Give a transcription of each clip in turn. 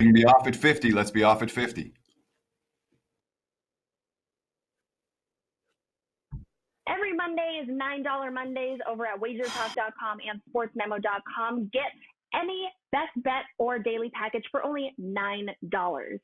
We can be off at 50. Let's be off at 50. Every Monday is $9 Mondays over at WagerTalk.com and SportsMemo.com. Get any best bet or daily package for only $9.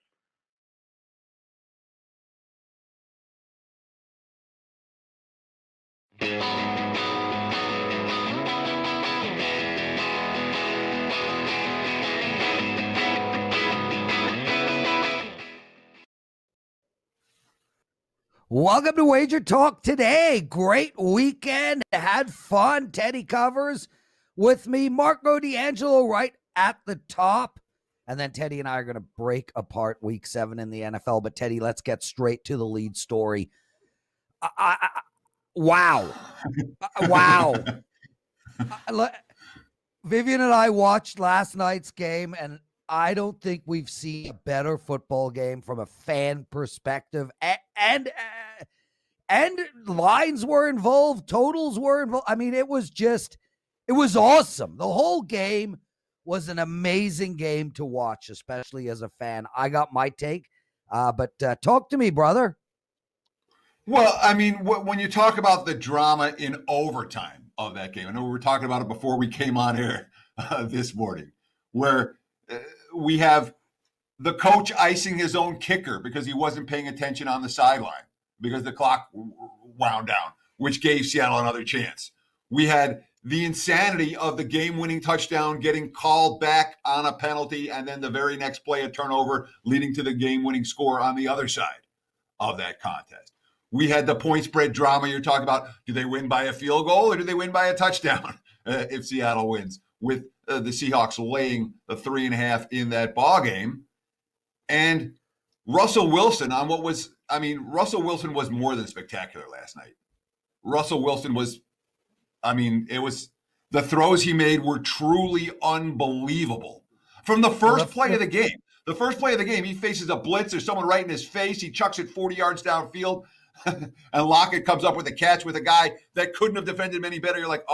Welcome to Wager Talk Today. Great weekend. Had fun. Teddy covers with me. Marco D'Angelo right at the top. And then Teddy and I are going to break apart week 7 in the NFL. But Teddy, let's get straight to the lead story. Wow. Wow. Vivian and I watched last night's game, and I don't think we've seen a better football game from a fan perspective. And lines were involved, totals were involved. I mean, it was awesome. The whole game was an amazing game to watch, especially as a fan. I got my take, but talk to me, brother. Well, I mean, when you talk about the drama in overtime of that game, I know we were talking about it before we came on air this morning, where we have the coach icing his own kicker because he wasn't paying attention on the sideline because the clock wound down, which gave Seattle another chance. We had the insanity of the game-winning touchdown getting called back on a penalty, and then the very next play, a turnover, leading to the game-winning score on the other side of that contest. We had the point spread drama you're talking about. Do they win by a field goal or do they win by a touchdown if Seattle wins? With the Seahawks laying the 3.5 in that ball game. And Russell Wilson Russell Wilson was more than spectacular last night. Russell Wilson was, the throws he made were truly unbelievable. From the first play of the game, he faces a blitz. There's someone right in his face. He chucks it 40 yards downfield. And Lockett comes up with a catch with a guy that couldn't have defended him any better. You're like,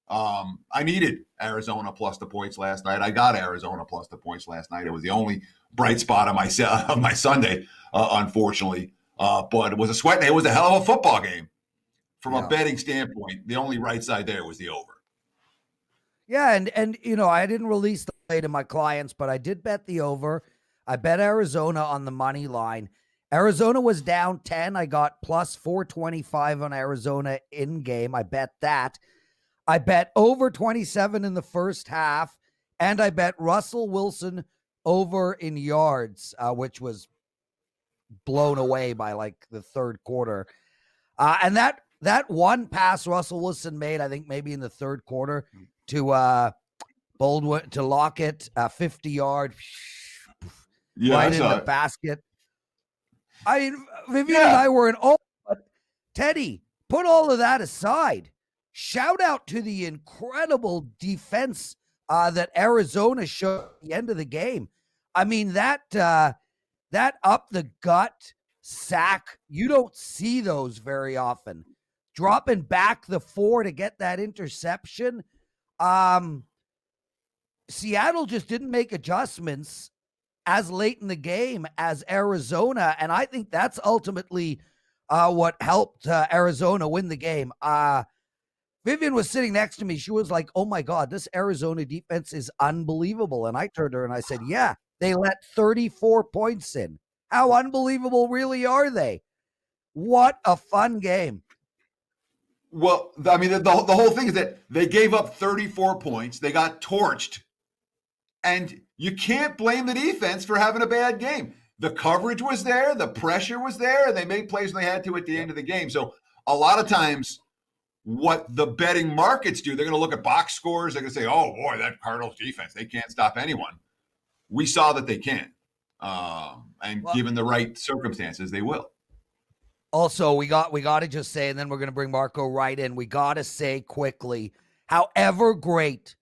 I needed Arizona plus the points last night. I got Arizona plus the points last night. It was the only bright spot on my Sunday, unfortunately. But it was a sweat. It was a hell of a football game from a betting standpoint. The only right side there was the over. Yeah, and I didn't release the play to my clients, but I did bet the over. I bet Arizona on the money line. Arizona was down 10. I got plus 425 on Arizona in game. I bet that. I bet over 27 in the first half, and I bet Russell Wilson over in yards, which was blown away by like the third quarter. And that one pass Russell Wilson made, I think maybe in the third quarter to Baldwin, to Lockett, 50-yard, right in the basket. I mean, Vivian and I were in awe, but Teddy, put all of that aside. Shout out to the incredible defense that Arizona showed at the end of the game. I mean, that up the gut sack, you don't see those very often. Dropping back the 4 to get that interception. Seattle just didn't make adjustments as late in the game as Arizona, and I think that's ultimately what helped Arizona win the game. Vivian was sitting next to me. She was like, oh my God, this Arizona defense is unbelievable. And I turned to her and I said, yeah, they let 34 points in. How unbelievable really are they? What a fun game. Well, I mean, the whole thing is that they gave up 34 points. They got torched. And you can't blame the defense for having a bad game. The coverage was there. The pressure was there. And they made plays when they had to at the end of the game. So a lot of times what the betting markets do, they're going to look at box scores. They're going to say, oh, boy, that Cardinals defense, they can't stop anyone. We saw that they can. Given the right circumstances, they will. Also, we got to just say, and then we're going to bring Marco right in, we got to say quickly, however great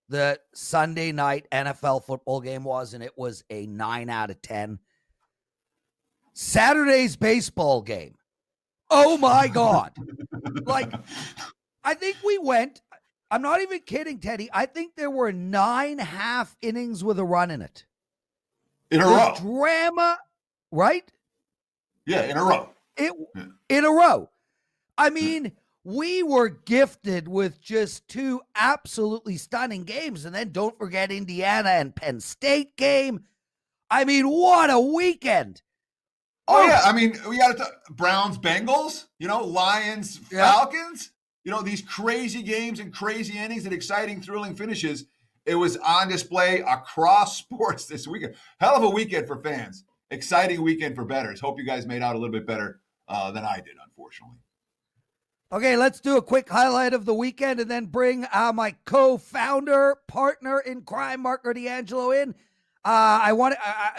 the Sunday night NFL football game was, and it was a 9 out of 10. Saturday's baseball game. Oh, my God. Like, I think we went I'm not even kidding, Teddy. I think there were 9 half innings with a run in it. In a row. Drama, right? Yeah, in a row. In a row. I mean, we were gifted with just 2 absolutely stunning games. And then don't forget Indiana and Penn State game. I mean, what a weekend. Oh, yeah. I mean, we got to Browns, Bengals, Lions, Falcons, these crazy games and crazy innings and exciting, thrilling finishes. It was on display across sports this weekend. Hell of a weekend for fans. Exciting weekend for bettors. Hope you guys made out a little bit better than I did, unfortunately. Okay, let's do a quick highlight of the weekend and then bring my co-founder, partner in crime, Marco D'Angelo, in.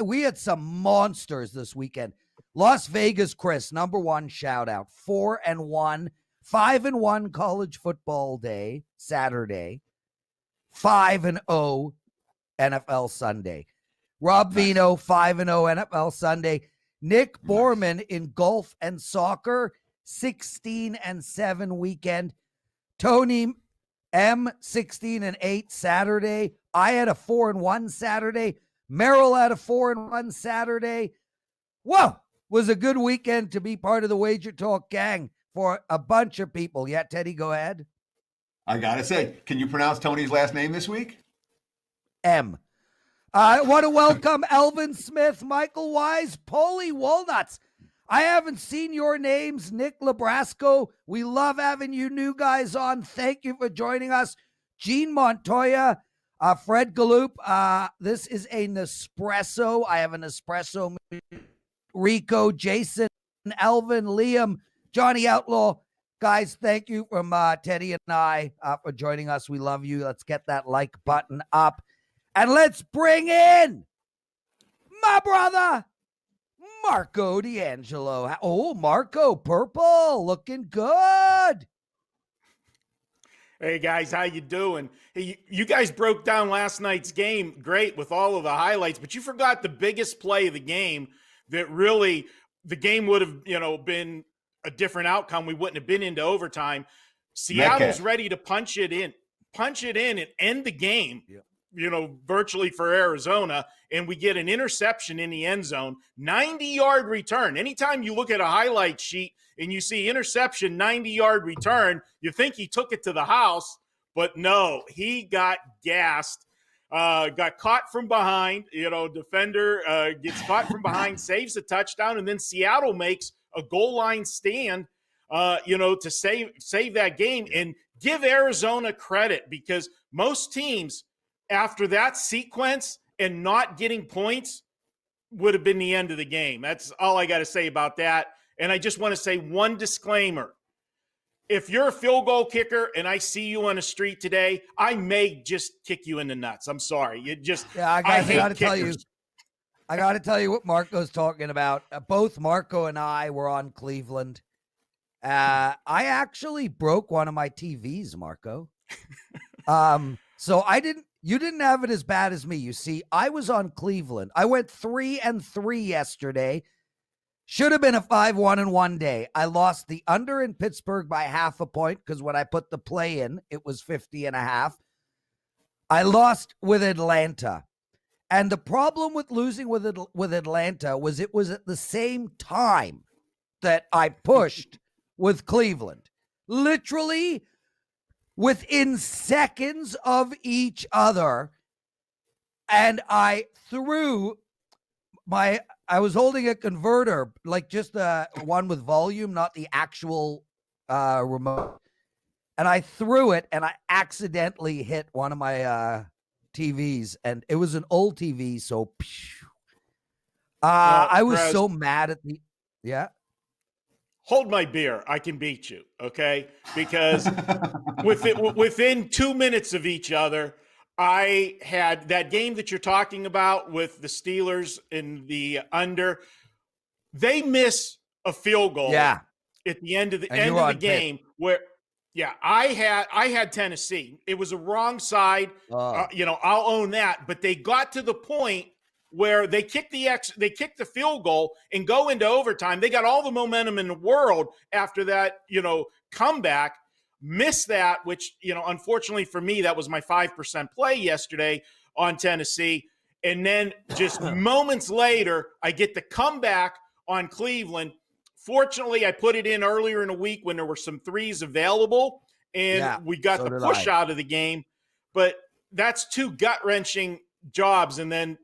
We had some monsters this weekend. Las Vegas, Chris, number 1 shout out, 4-1, 5-1 college football day, Saturday, 5-0 NFL Sunday. Rob Vino, 5-0 NFL Sunday. Nick Borman in golf and soccer, 16-7 weekend. Tony M, 16-8 Saturday. I had a 4-1 Saturday. Merrill had a 4-1 Saturday. Whoa, was a good weekend to be part of the Wager Talk gang for a bunch of people. Yeah, Teddy, go ahead. I got to say, can you pronounce Tony's last name this week? M. I want to welcome Elvin Smith, Michael Wise, Polly Walnuts. I haven't seen your names, Nick Labrasco. We love having you new guys on. Thank you for joining us. Gene Montoya, Fred Galoop. This is a Nespresso. I have an espresso. Rico, Jason, Elvin, Liam, Johnny Outlaw. Guys, thank you from Teddy and I for joining us. We love you. Let's get that like button up. And let's bring in my brother, Marco D'Angelo. Oh, Marco, purple, looking good. Hey, guys, how you doing? Hey, you guys broke down last night's game great with all of the highlights, but you forgot the biggest play of the game that really the game would have, been a different outcome. We wouldn't have been into overtime. Seattle's ready to punch it in and end the game. Yeah. Virtually for Arizona, and we get an interception in the end zone, 90-yard return. Anytime you look at a highlight sheet and you see interception, 90-yard return, you think he took it to the house, but no, he got gassed, got caught from behind, defender gets caught from behind, saves a touchdown, and then Seattle makes a goal line stand, to save that game. And give Arizona credit, because most teams, after that sequence and not getting points, would have been the end of the game. That's all I got to say about that. And I just want to say one disclaimer. If you're a field goal kicker and I see you on the street today, I may just kick you in the nuts. I'm sorry. I got to tell you what Marco's talking about. Both Marco and I were on Cleveland. I actually broke one of my TVs, Marco. So you didn't have it as bad as me. You see, I was on Cleveland. I went 3-3 yesterday. Should have been a 5-1 day. I lost the under in Pittsburgh by half a point because when I put the play in, it was 50.5. I lost with Atlanta. And the problem with losing with Atlanta was it was at the same time that I pushed with Cleveland. Literally within seconds of each other. And I was holding a converter, like just the one with volume, not the actual remote. And I threw it and I accidentally hit one of my TVs, and it was an old TV. So I was Prez, so mad at yeah. Hold my beer. I can beat you, okay? Because within 2 minutes of each other, I had that game that you're talking about with the Steelers in the under. They miss a field goal at the end of the game where, I had Tennessee. It was a wrong side. I'll own that. But they got to the point where they kick the field goal and go into overtime. They got all the momentum in the world after that, comeback. miss that, which, unfortunately for me, that was my 5% play yesterday on Tennessee. And then just moments later, I get the comeback on Cleveland. Fortunately, I put it in earlier in the week when there were some threes available, and we got the push out of the game. But that's two gut-wrenching jobs. And then,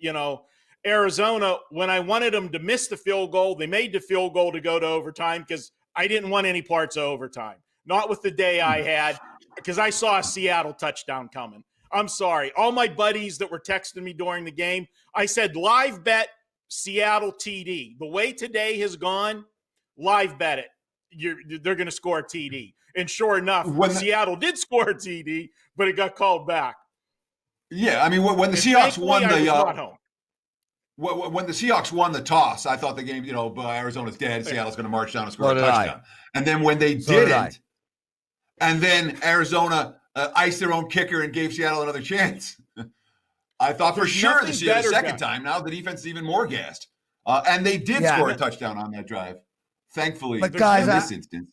Arizona, when I wanted them to miss the field goal, they made the field goal to go to overtime because I didn't want any parts of overtime. Not with the day I had, because I saw a Seattle touchdown coming. I'm sorry. All my buddies that were texting me during the game, I said, live bet Seattle TD. The way today has gone, live bet it. They're going to score a TD. And sure enough, Seattle did score a TD, but it got called back. Yeah, I mean, when the Seahawks won when the Seahawks won the toss, I thought the game, Arizona's dead. Seattle's going to march down and score a touchdown. And then when they didn't, and then Arizona iced their own kicker and gave Seattle another chance. I thought for sure the second time. Now the defense is even more gassed. And they did score a touchdown on that drive. Thankfully, but guys, in this instance.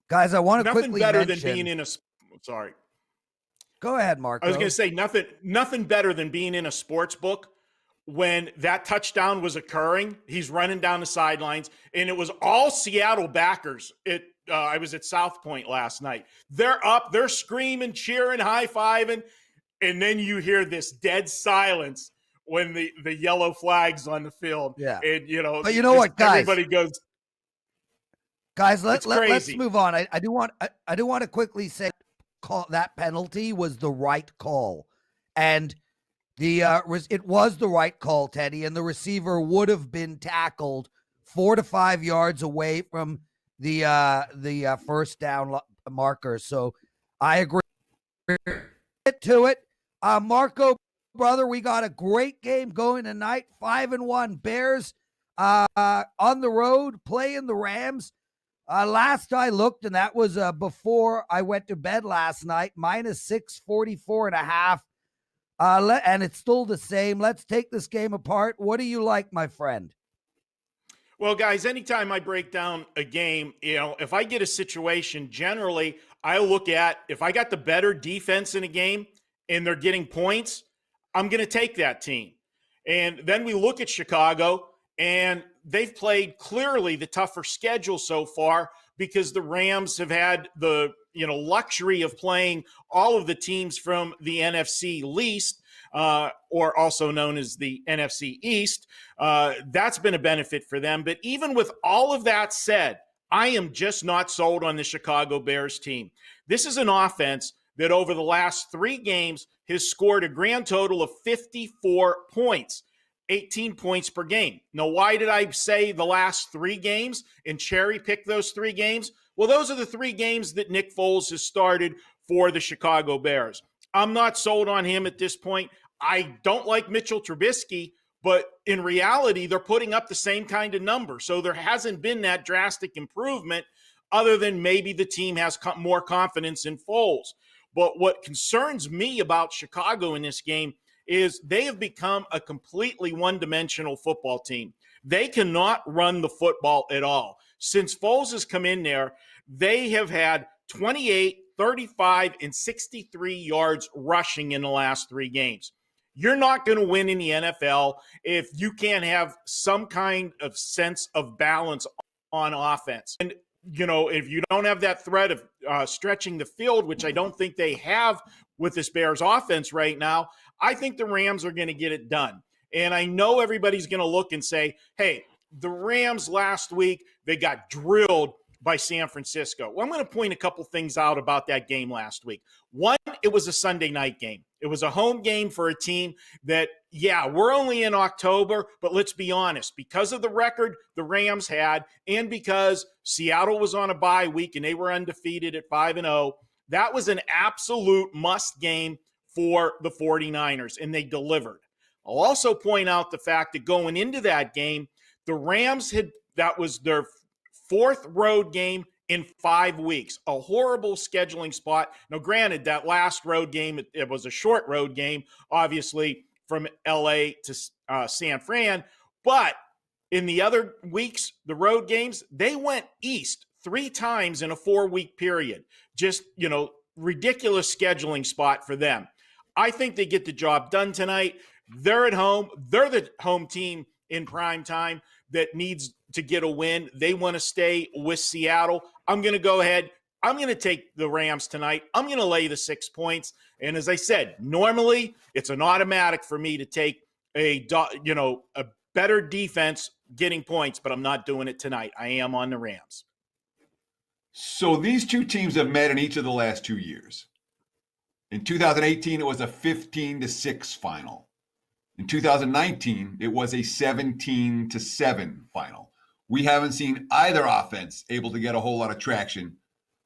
Guys, I want to quickly mention. Nothing better mention, than being in a – sorry. Go ahead, Marco. I was going to say nothing better than being in a sports book when that touchdown was occurring. He's running down the sidelines, and it was all Seattle backers. I was at South Point last night. They're up, they're screaming, cheering, high-fiving, and then you hear this dead silence when the yellow flag's on the field. Yeah. And, but you know what, guys? Everybody goes – Guys, let's move on. I do want to quickly say that penalty was the right call, and it was the right call, Teddy, and the receiver would have been tackled 4 to 5 yards away from the first down marker. So I agree. Get to it, Marco, brother. We got a great game going tonight. 5-1 Bears on the road playing the Rams. Last I looked, and that was before I went to bed last night, minus 644.5. And it's still the same. Let's take this game apart. What do you like, my friend? Well, guys, anytime I break down a game, if I get a situation, generally I look at if I got the better defense in a game and they're getting points, I'm going to take that team. And then we look at Chicago, and they've played clearly the tougher schedule so far because the Rams have had the luxury of playing all of the teams from the NFC least, or also known as the NFC East. That's been a benefit for them. But even with all of that said, I am just not sold on the Chicago Bears team. This is an offense that over the last 3 games has scored a grand total of 54 points. 18 points per game. Now, why did I say the last 3 games and cherry pick those 3 games? Well, those are the 3 games that Nick Foles has started for the Chicago Bears. I'm not sold on him at this point. I don't like Mitchell Trubisky, but in reality, they're putting up the same kind of number. So there hasn't been that drastic improvement other than maybe the team has more confidence in Foles. But what concerns me about Chicago in this game is they have become a completely one-dimensional football team. They cannot run the football at all. Since Foles has come in there, they have had 28, 35, and 63 yards rushing in the last 3 games. You're not going to win in the NFL if you can't have some kind of sense of balance on offense. And, if you don't have that threat of stretching the field, which I don't think they have with this Bears offense right now, I think the Rams are going to get it done. And I know everybody's going to look and say, hey, the Rams last week, they got drilled by San Francisco. Well, I'm going to point a couple things out about that game last week. One, it was a Sunday night game. It was a home game for a team that, we're only in October, but let's be honest, because of the record the Rams had and because Seattle was on a bye week and they were undefeated at 5-0, that was an absolute must game for the 49ers, and they delivered. I'll also point out the fact that going into that game, the Rams that was their 4th road game in 5 weeks, a horrible scheduling spot. Now, granted, that last road game, it was a short road game, obviously from LA to San Fran, but in the other weeks, the road games, they went east 3 times in a 4-week period. Just, ridiculous scheduling spot for them. I think they get the job done tonight. They're at home. They're the home team in prime time that needs to get a win. They want to stay with Seattle. I'm going to go ahead. I'm going to take the Rams tonight. I'm going to lay the 6 points. And as I said, normally it's an automatic for me to take a better defense getting points, but I'm not doing it tonight. I am on the Rams. So these two teams have met in each of the last 2 years. In 2018, it was a 15-6 final. In 2019, it was a 17-7 final. We haven't seen either offense able to get a whole lot of traction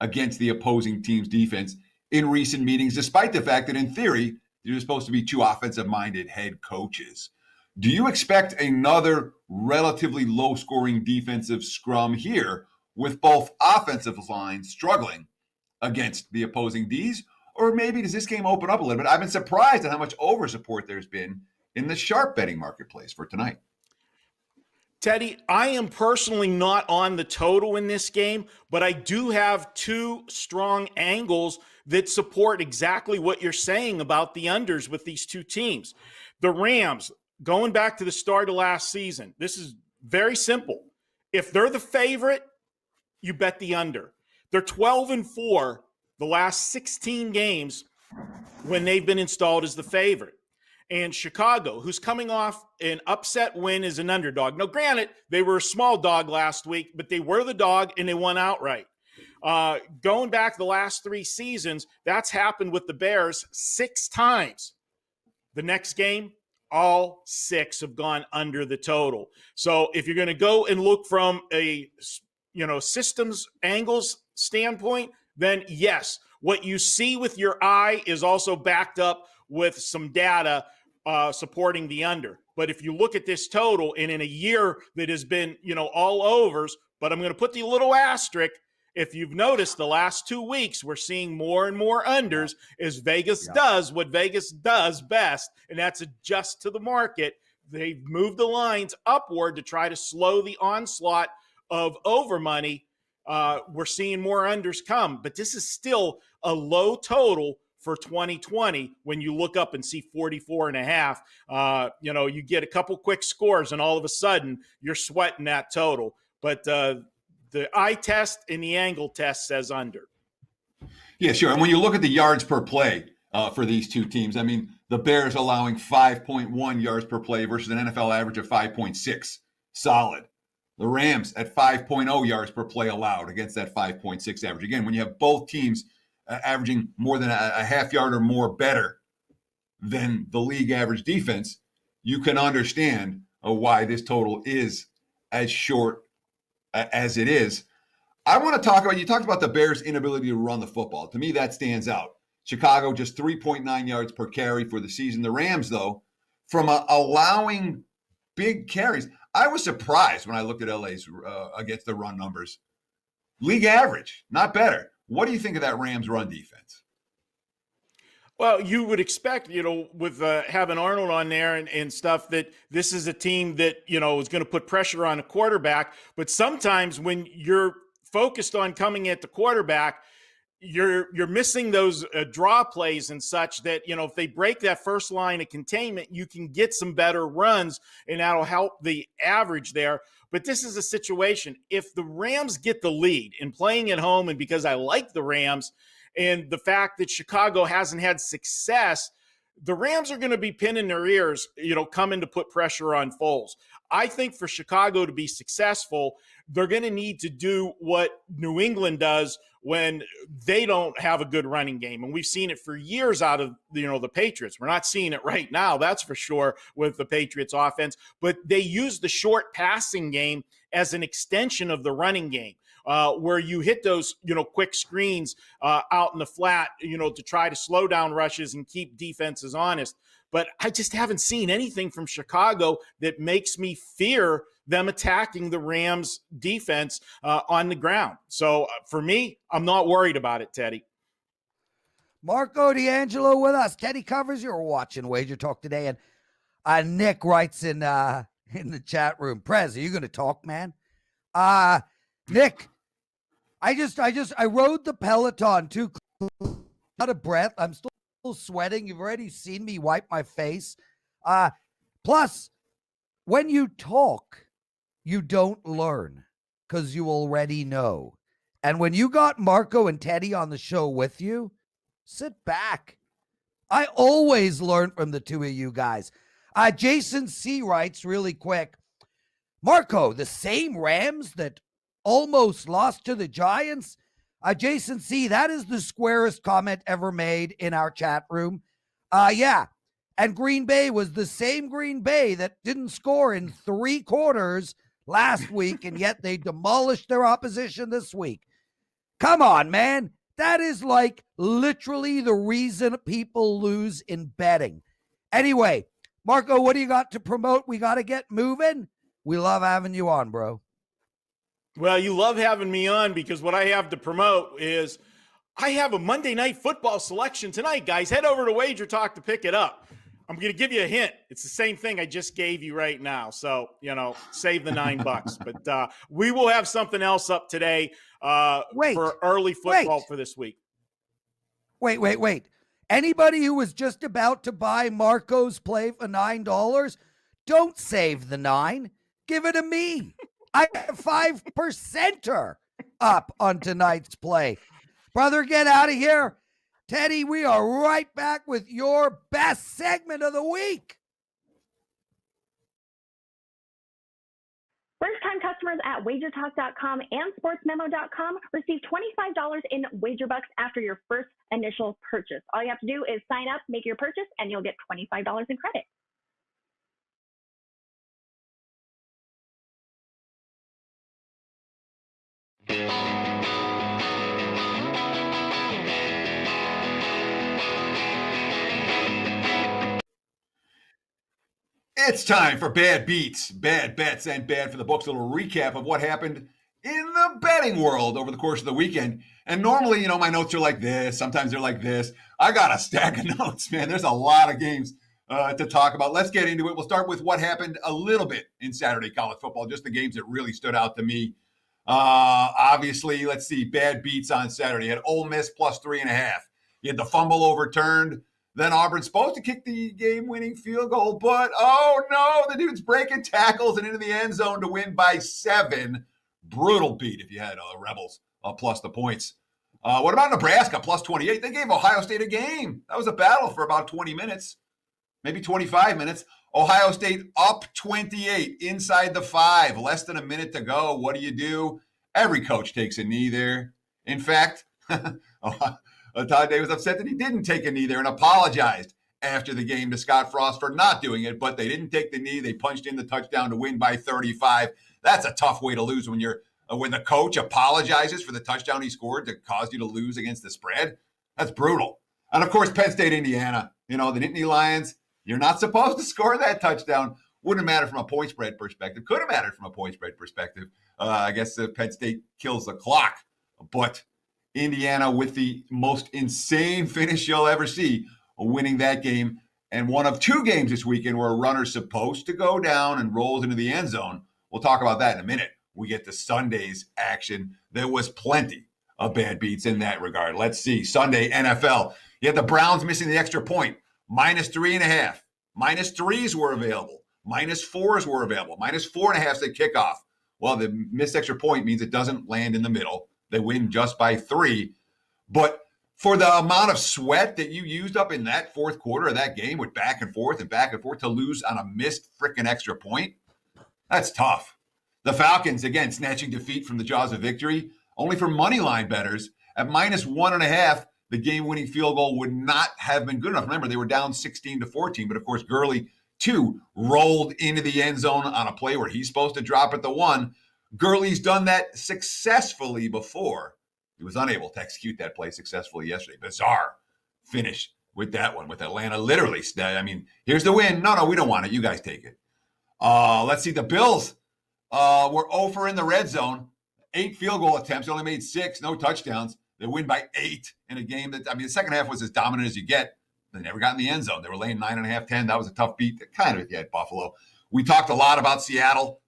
against the opposing team's defense in recent meetings, despite the fact that in theory, you're supposed to be two offensive-minded head coaches. Do you expect another relatively low-scoring defensive scrum here with both offensive lines struggling against the opposing Ds? Or maybe does this game open up a little bit? I've been surprised at how much over support there's been in the sharp betting marketplace for tonight. Teddy, I am personally not on the total in this game, but I do have 2 strong angles that support exactly what you're saying about the unders with these two teams. The Rams, going back to the start of last season, this is very simple. If they're the favorite, you bet the under. They're 12-4 the last 16 games when they've been installed as the favorite. And Chicago, who's coming off an upset win as an underdog. Now, granted, they were a small dog last week, but they were the dog and they won outright. Going back the last 3 seasons, that's happened with the Bears 6 times. The next game, all 6 have gone under the total. So if you're going to go and look from a systems angles standpoint, then yes, what you see with your eye is also backed up with some data supporting the under. But if you look at this total, and in a year that has been, all overs, but I'm going to put the little asterisk, if you've noticed the last 2 weeks, we're seeing more and more unders as Vegas does what Vegas does best, and that's adjust to the market. They've moved the lines upward to try to slow the onslaught of over money. We're seeing more unders come, but this is still a low total for 2020 when you look up and see 44.5. You get a couple quick scores and all of a sudden you're sweating that total. But the eye test and the angle test says under. Yeah, sure. And when you look at the yards per play for these two teams, I mean, the Bears allowing 5.1 yards per play versus an NFL average of 5.6. Solid. The Rams at 5.0 yards per play allowed against that 5.6 average. Again, when you have both teams averaging more than a half yard or more better than the league average defense, you can understand why this total is as short as it is. I want to talk about, you talked about the Bears' inability to run the football. To me, that stands out. Chicago just 3.9 yards per carry for the season. The Rams, though, from allowing big carries, I was surprised when I looked at LA's against the run numbers. League average, not better. What do you think of that Rams run defense? Well, you would expect, with having Arnold on there and stuff, that this is a team that, is going to put pressure on a quarterback. But sometimes when you're focused on coming at the quarterback, you're missing those draw plays and such that, if they break that first line of containment, you can get some better runs and that'll help the average there. But this is a situation. If the Rams get the lead in playing at home, and because I like the Rams and the fact that Chicago hasn't had success, the Rams are going to be pinning their ears, coming to put pressure on Foles. I think for Chicago to be successful, they're going to need to do what New England does when they don't have a good running game. And we've seen it for years out of, the Patriots. We're not seeing it right now, that's for sure, with the Patriots offense. But they use the short passing game as an extension of the running game, where you hit those, quick screens out in the flat, to try to slow down rushes and keep defenses honest. But I just haven't seen anything from Chicago that makes me fear them attacking the Rams defense on the ground. So for me, I'm not worried about it, Teddy. Marco D'Angelo with us. Teddy Covers, you're watching Wager Talk Today. And Nick writes in the chat room, Prez, are you going to talk, man? Nick, I rode the Peloton too, out of breath. I'm still sweating. You've already seen me wipe my face. Plus, when you talk, you don't learn because you already know. And when you got Marco and Teddy on the show with you, sit back. I always learn from the two of you guys. Jason C. writes really quick, Marco, the same Rams that almost lost to the Giants? Jason C., that is the squarest comment ever made in our chat room. Yeah. And Green Bay was the same Green Bay that didn't score in 3 quarters last week, and yet they demolished their opposition this week. Come on, man. That is like literally the reason people lose in betting. Anyway, Marco, what do you got to promote? We got to get moving. We love having you on, bro. Well, you love having me on because what I have to promote is I have a Monday Night Football selection tonight, guys. Head over to WagerTalk to pick it up. I'm going to give you a hint. It's the same thing I just gave you right now. So, save the $9. But we will have something else up today for early football for this week. Wait. Anybody who was just about to buy Marco's play for $9, don't save the 9. Give it to me. I have 5%er up on tonight's play. Brother, get out of here. Teddy, we are right back with your best segment of the week. First-time customers at WagerTalk.com and SportsMemo.com receive $25 in WagerBucks after your first initial purchase. All you have to do is sign up, make your purchase, and you'll get $25 in credit. It's time for Bad Beats, Bad Bets, and Bad for the Books. A little recap of what happened in the betting world over the course of the weekend. And normally, my notes are like this. Sometimes they're like this. I got a stack of notes, man. There's a lot of games to talk about. Let's get into it. We'll start with what happened a little bit in Saturday college football, just the games that really stood out to me. Obviously, let's see, Bad Beats on Saturday. You had Ole Miss plus 3.5. You had the fumble overturned. Then Auburn's supposed to kick the game-winning field goal, but oh no, the dude's breaking tackles and into the end zone to win by 7. Brutal beat if you had Rebels plus the points. What about Nebraska plus 28? They gave Ohio State a game. That was a battle for about 20 minutes, maybe 25 minutes. Ohio State up 28 inside the 5, less than a minute to go. What do? Every coach takes a knee there. In fact, Todd Day was upset that he didn't take a knee there and apologized after the game to Scott Frost for not doing it, but they didn't take the knee. They punched in the touchdown to win by 35. That's a tough way to lose when the coach apologizes for the touchdown he scored to cause you to lose against the spread. That's brutal. And of course, Penn State, Indiana, the Nittany Lions, you're not supposed to score that touchdown. Wouldn't matter from a point spread perspective. Could have mattered from a point spread perspective. I guess Penn State kills the clock, but Indiana with the most insane finish you'll ever see, winning that game. And one of 2 games this weekend where a runner's supposed to go down and rolls into the end zone. We'll talk about that in a minute. We get to Sunday's action. There was plenty of bad beats in that regard. Let's see. Sunday, NFL. You had the Browns missing the extra point. Minus 3.5. Minus 3s were available. Minus 4s were available. Minus 4.5s at kickoff. Well, the missed extra point means it doesn't land in the middle. They win just by 3. But for the amount of sweat that you used up in that fourth quarter of that game with back and forth to lose on a missed freaking extra point, that's tough. The Falcons, again, snatching defeat from the jaws of victory, only for money line bettors. At minus 1.5, the game-winning field goal would not have been good enough. Remember, they were down 16-14, but of course, Gurley, too, rolled into the end zone on a play where he's supposed to drop at the 1. Gurley's done that successfully before. He was unable to execute that play successfully yesterday. Bizarre finish with that one, with Atlanta literally. Here's the win. No, we don't want it. You guys take it. Let's see. The Bills were 0 in the red zone. 8 field goal attempts. They only made 6. No touchdowns. They win by 8 in a game that, the second half was as dominant as you get. They never got in the end zone. They were laying 9.5, 10. That was a tough beat. Kind of if you had Buffalo. We talked a lot about Seattle.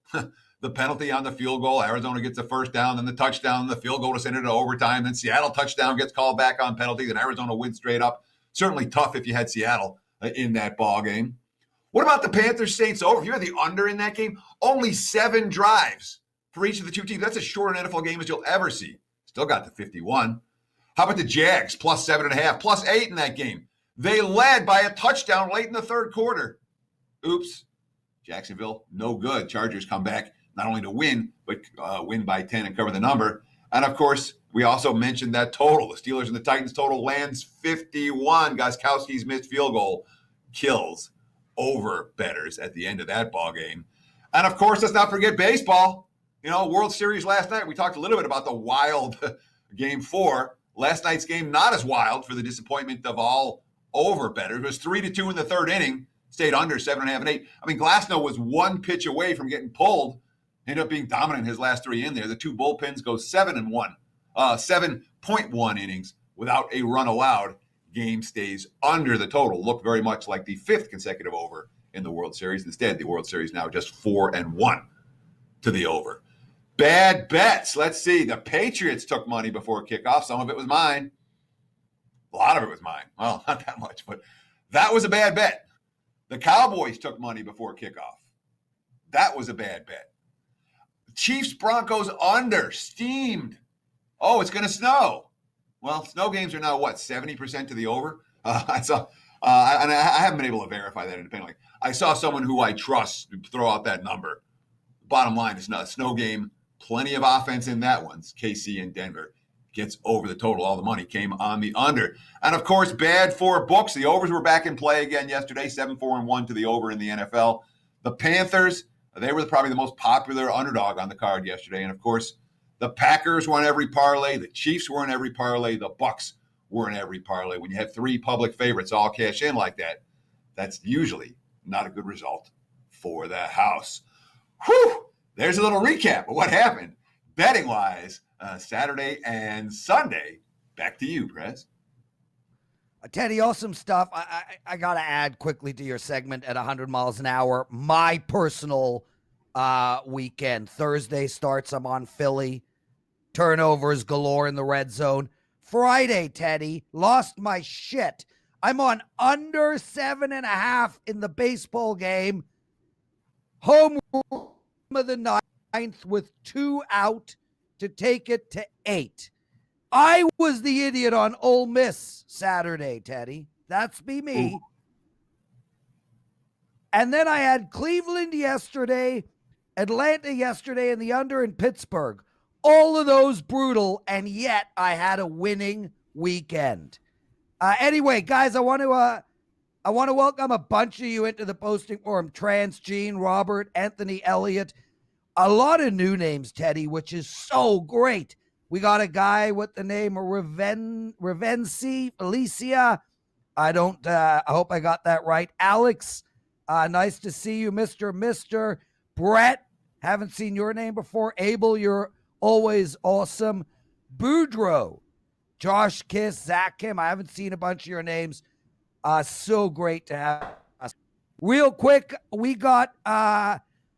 the penalty on the field goal. Arizona gets the first down, then the touchdown, the field goal to send it to overtime. Then Seattle touchdown gets called back on penalty. Then Arizona wins straight up. Certainly tough if you had Seattle in that ball game. What about the Panthers-Saints over? If you had the under in that game, only 7 drives for each of the two teams. That's as short an NFL game as you'll ever see. Still got the 51. How about the Jags? Plus 7.5, plus 8 in that game. They led by a touchdown late in the third quarter. Oops. Jacksonville, no good. Chargers come back not only to win, but win by 10 and cover the number. And, of course, we also mentioned that total. The Steelers and the Titans total lands 51. Gostkowski's missed field goal kills over bettors at the end of that ball game. And, of course, let's not forget baseball. World Series last night, we talked a little bit about the wild Game 4. Last night's game, not as wild for the disappointment of all over bettors. It was 3-2 in the third inning. Stayed under 7.5 and 8. I mean, Glasnow was one pitch away from getting pulled. Ended up being dominant his last 3 in there. The 2 bullpens go 7-1, 7.1 innings without a run allowed. Game stays under the total. Looked very much like the 5th consecutive over in the World Series. Instead, the World Series now just 4-1 to the over. Bad bets. Let's see. The Patriots took money before kickoff. Some of it was mine. A lot of it was mine. Well, not that much, but that was a bad bet. The Cowboys took money before kickoff. That was a bad bet. Chiefs Broncos under, steamed. Oh, it's going to snow. Well, snow games are now, 70% to the over? I saw, and I haven't been able to verify that independently. I saw someone who I trust throw out that number. Bottom line is not a snow game. Plenty of offense in that one. KC and Denver gets over the total. All the money came on the under. And, of course, bad for books. The overs were back in play again yesterday, 7-4-1 to the over in the NFL. The Panthers, they were probably the most popular underdog on the card yesterday. And, of course, the Packers were in every parlay. The Chiefs were in every parlay. The Bucks were in every parlay. When you have 3 public favorites all cash in like that, that's usually not a good result for the house. Whew! There's a little recap of what happened betting-wise Saturday and Sunday. Back to you, Prez. Teddy, awesome stuff. I got to add quickly to your segment at 100 miles an hour. My personal weekend. Thursday starts. I'm on Philly. Turnovers galore in the red zone. Friday, Teddy, lost my shit. I'm on under 7.5 in the baseball game. Home of the 9th with 2 out to take it to 8. I was the idiot on Ole Miss Saturday, Teddy. That's me. Ooh. And then I had Cleveland yesterday, Atlanta yesterday, and the under in Pittsburgh. All of those brutal, and yet I had a winning weekend. Anyway, guys, I want to welcome a bunch of you into the posting forum. Trans, Gene, Robert, Anthony, Elliott. A lot of new names, Teddy, which is so great. We got a guy with the name Revenci Felicia. I hope I got that right. Alex, nice to see you, Mr. Brett, haven't seen your name before. Abel, you're always awesome. Boudreaux, Josh Kiss, Zach Kim, I haven't seen a bunch of your names. So great to have us. Real quick, we got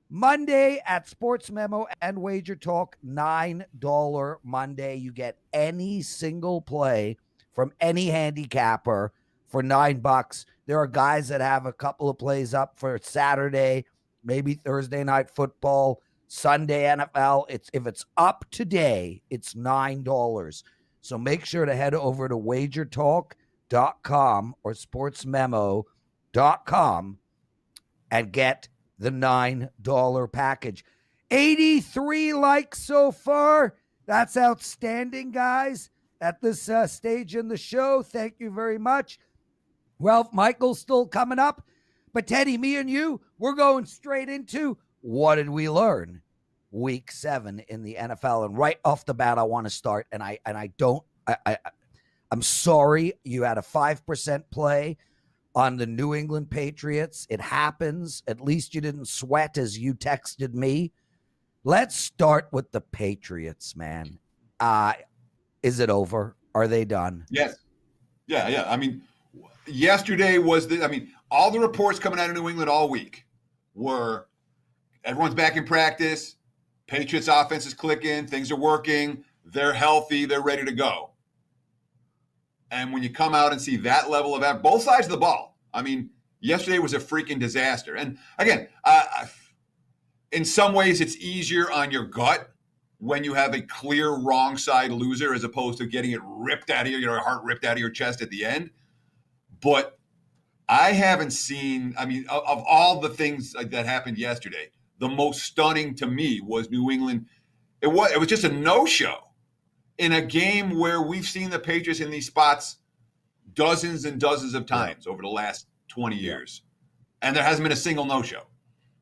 Monday at Sports Memo and Wager Talk, $9 Monday. You get any single play from any handicapper for $9. There are guys that have a couple of plays up for Saturday, maybe Thursday night football, Sunday NFL. If it's up today, it's $9. So make sure to head over to WagerTalk.com or SportsMemo.com and get the $9 package. 83 likes so far. That's outstanding, guys, at this stage in the show. Thank you very much. Well, Michael's still coming up. But Teddy, me and you, we're going straight into what did we learn week 7 in the NFL. And right off the bat, I want to start. And I'm sorry you had a 5% play on the New England Patriots. It happens. At least you didn't sweat as you texted me. Let's start with the Patriots, man. Is it over? Are they done? Yes. Yeah. I mean, yesterday was all the reports coming out of New England all week were everyone's back in practice. Patriots offense is clicking. Things are working. They're healthy. They're ready to go. And when you come out and see that level of both sides of the ball, I mean, yesterday was a freaking disaster. And again, in some ways, it's easier on your gut when you have a clear wrong side loser as opposed to getting it ripped out of your heart ripped out of your chest at the end. But I haven't seen, I mean, of all the things that happened yesterday, the most stunning to me was New England. It was just a no-show in a game where we've seen the Patriots in these spots dozens and dozens of times over the last 20 years. And there hasn't been a single no-show.